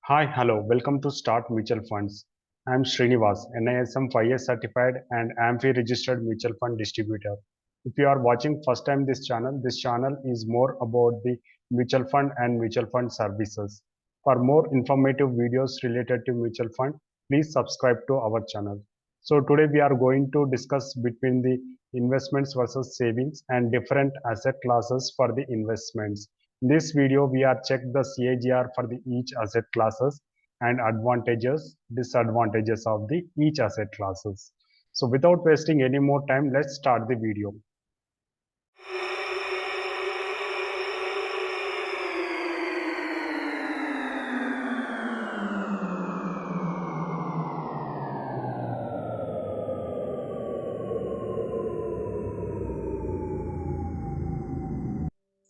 Hi, hello, welcome to Start Mutual Funds. I'm Srinivas, NISM 5 years certified and AMFI registered mutual fund distributor. If you are watching first time this channel is more about the mutual fund and mutual fund services. For more informative videos related to mutual fund, please subscribe to our channel. So today we are going to discuss between the investments versus savings and different asset classes for the investments. In this video, we are check the CAGR for the each asset classes and advantages, disadvantages of the each asset classes. So without wasting any more time, let's start the video.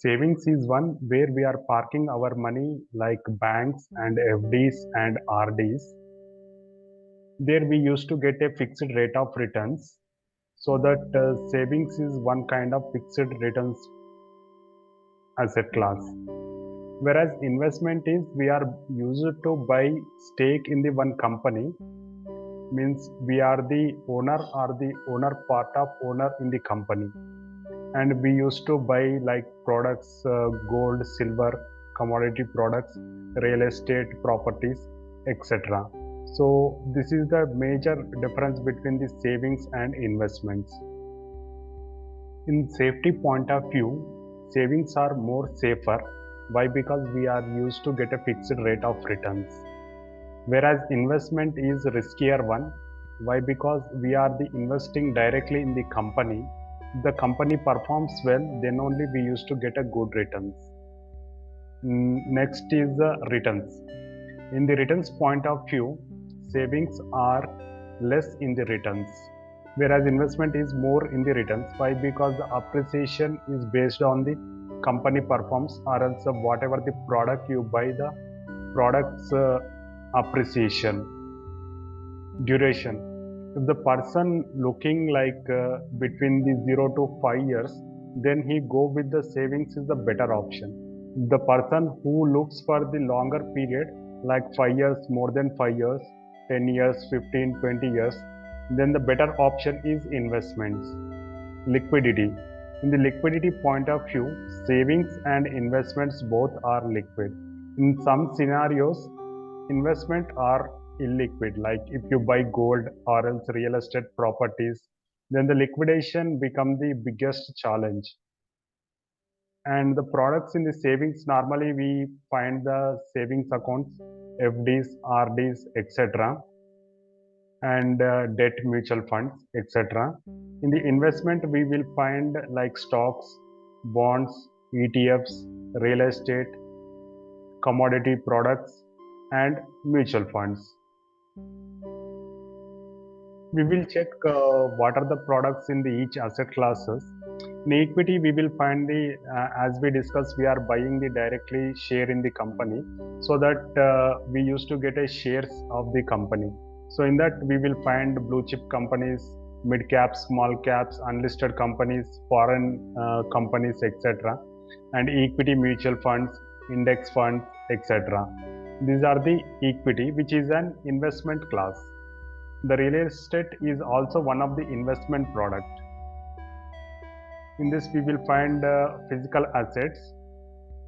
Savings is one where we are parking our money like banks and FDs and RDs. There we used to get a fixed rate of returns. So that savings is one kind of fixed returns asset class. Whereas investment is we are used to buy stake in the one company, means we are the owner or the owner part of owner in the company, and we used to buy like products, gold, silver, commodity products, real estate properties, etc. So this is the major difference between the savings and investments. In safety point of view, savings are more safer. Why? Because we are used to get a fixed rate of returns, whereas investment is riskier one. Why? Because we are the investing directly in the company. If the company performs well, then only we used to get a good returns. Next is the returns. In the returns point of view, savings are less in the returns, whereas investment is more in the returns. Why? Because the appreciation is based on the company performs, or else whatever the product you buy, the product's appreciation. Duration. If the person looking like between the 0 to 5 years, then he go with the savings is the better option. The person who looks for the longer period, like 5 years, more than 5 years, 10 years, 15, 20 years, then the better option is investments. Liquidity. In the liquidity point of view, savings and investments both are liquid. In some scenarios, investment are illiquid, like if you buy gold or else real estate properties, then the liquidation become the biggest challenge. And the products in the savings, normally we find the savings accounts, FDs, RDs, etc., and debt mutual funds, etc. In the investment, we will find like stocks, bonds, ETFs, real estate, commodity products, and mutual funds. We will check what are the products in the each asset classes. In equity, we will find the, as we discussed, we are buying the directly share in the company, so that we used to get a shares of the company. So in that we will find blue chip companies, mid caps, small caps, unlisted companies, foreign companies, etc. And equity mutual funds, index funds, etc. These are the equity, which is an investment class. The real estate is also one of the investment product. In this we will find physical assets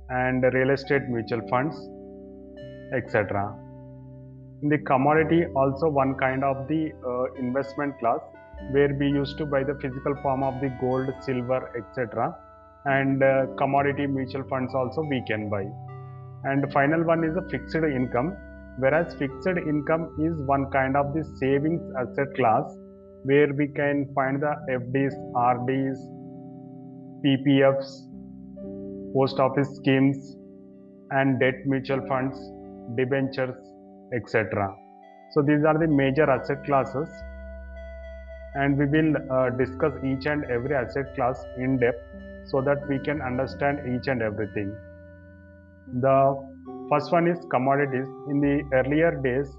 and real estate mutual funds, etc. In the commodity, also one kind of the investment class, where we used to buy the physical form of the gold, silver, etc. And commodity mutual funds also we can buy. And final one is a fixed income, whereas fixed income is one kind of the savings asset class, where we can find the FDs, RDs, PPFs, post office schemes, and debt mutual funds, debentures, etc. So these are the major asset classes, and we will discuss each and every asset class in depth, so that we can understand each and everything. The first one is commodities. In the earlier days,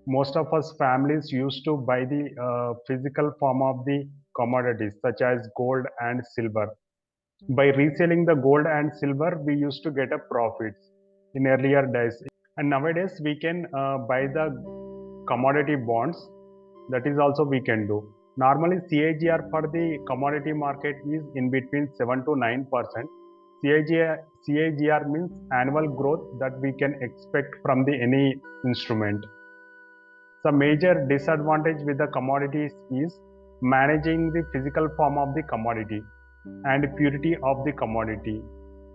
most of us families used to buy the physical form of the commodities such as gold and silver. By reselling the gold and silver, we used to get a profit. in earlier days. And nowadays we can buy the commodity bonds, that is also we can do. Normally CAGR for the commodity market is in between 7 to 9%. CAGR means annual growth that we can expect from the any instrument. The major disadvantage with the commodities is managing the physical form of the commodity and purity of the commodity.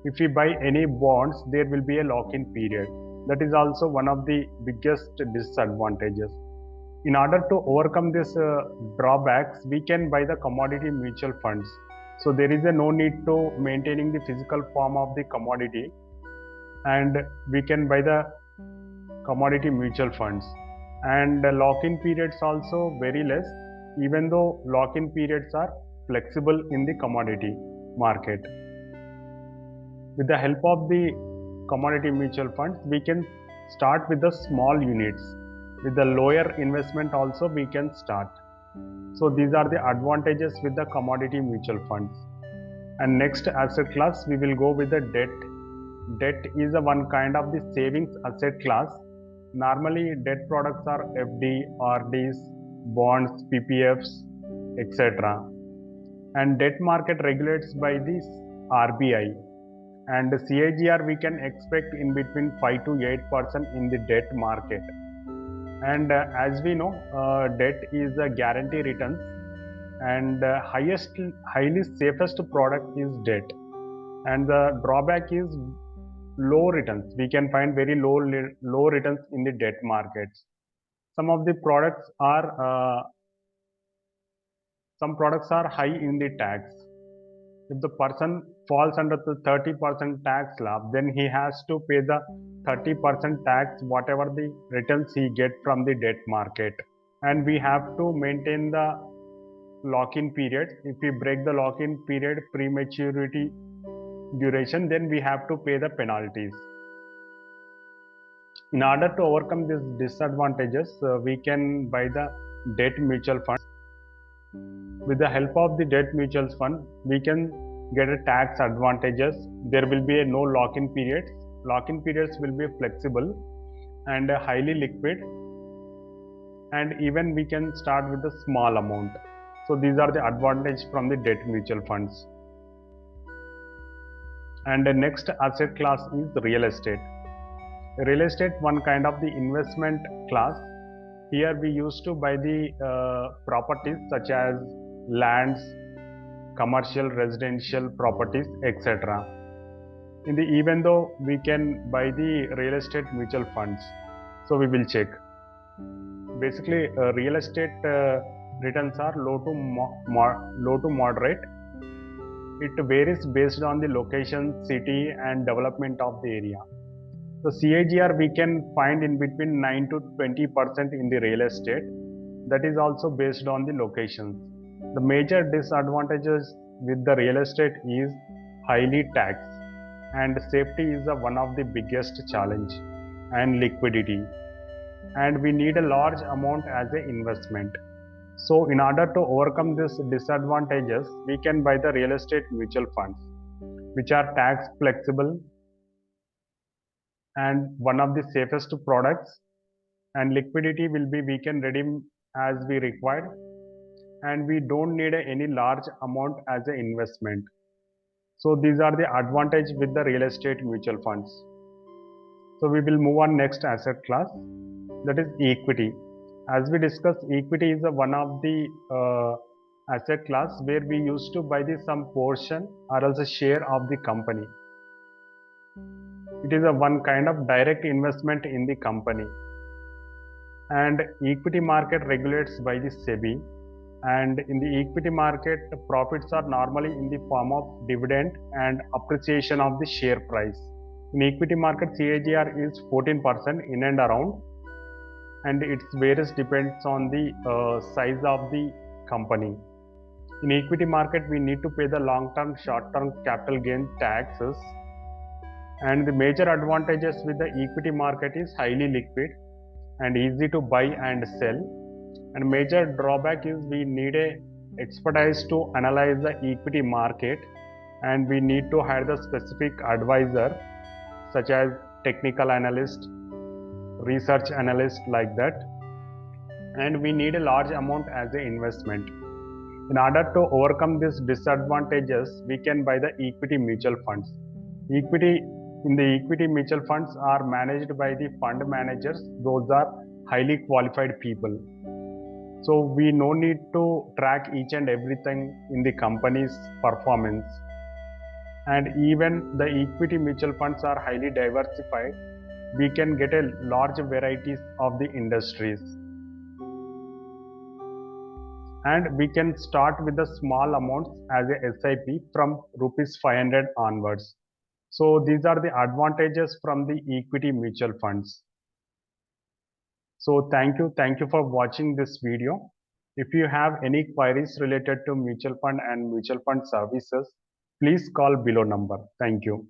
If we buy any bonds, there will be a lock-in period. That is also one of the biggest disadvantages. In order to overcome these drawbacks, we can buy the commodity mutual funds. So there is a no need to maintaining the physical form of the commodity, and we can buy the commodity mutual funds. And the lock-in periods also very less, even though lock-in periods are flexible in the commodity market. With the help of the commodity mutual funds, we can start with the small units. With the lower investment also we can start. So these are the advantages with the commodity mutual funds. And next asset class we will go with the debt. Debt is a one kind of the savings asset class. Normally debt products are FD, RDs, bonds, PPFs, etc. And debt market regulates by this RBI. And the CAGR we can expect in between 5 to 8% in the debt market. And as we know, debt is a guarantee returns, and highly safest product is debt. And the drawback is low returns. We can find very low returns in the debt markets. Some of the products are high in the tax. If the person falls under the 30% tax slab, then he has to pay the 30% tax whatever the returns he get from the debt market. And we have to maintain the lock-in period. If we break the lock-in period prematurity duration, then we have to pay the penalties. In order to overcome these disadvantages, we can buy the debt mutual funds. With the help of the debt mutual fund, we can get a tax advantages. There will be a no lock-in periods. Lock-in periods will be flexible and highly liquid, and even we can start with a small amount. So these are the advantages from the debt mutual funds. And the next asset class is real estate. Real estate, one kind of the investment class. Here we used to buy the properties such as lands, commercial, residential properties, etc. Even though we can buy the real estate mutual funds, so we will check. Basically, real estate returns are low to moderate. It varies based on the location, city, and development of the area. So CAGR we can find in between 9 to 20% in the real estate. That is also based on the locations. The major disadvantages with the real estate is highly taxed, and safety is one of the biggest challenge, and liquidity. And we need a large amount as an investment. So in order to overcome these disadvantages, we can buy the real estate mutual funds, which are tax flexible and one of the safest products. And liquidity will be, we can redeem as we require, and we don't need any large amount as an investment. So these are the advantages with the real estate mutual funds. So we will move on next asset class, that is equity. As we discussed, equity is one of the asset class where we used to buy some portion or else a share of the company. It is one kind of direct investment in the company. And equity market regulates by the SEBI. And in the equity market, the profits are normally in the form of dividend and appreciation of the share price. In equity market, CAGR is 14% in and around, and its varies depends on the size of the company. In equity market, we need to pay the long-term, short-term capital gain taxes. And the major advantages with the equity market is highly liquid and easy to buy and sell. And major drawback is we need a expertise to analyze the equity market, and we need to hire the specific advisor such as technical analyst, research analyst, like that. And we need a large amount as an investment. In order to overcome these disadvantages, we can buy the equity mutual funds. Equity in the equity mutual funds are managed by the fund managers. Those are highly qualified people. So we no need to track each and everything in the company's performance. And even the equity mutual funds are highly diversified. We can get a large varieties of the industries. And we can start with the small amounts as a SIP from rupees 500 onwards. So these are the advantages from the equity mutual funds. So thank you for watching this video. If you have any queries related to mutual fund and mutual fund services, please call below number. Thank you.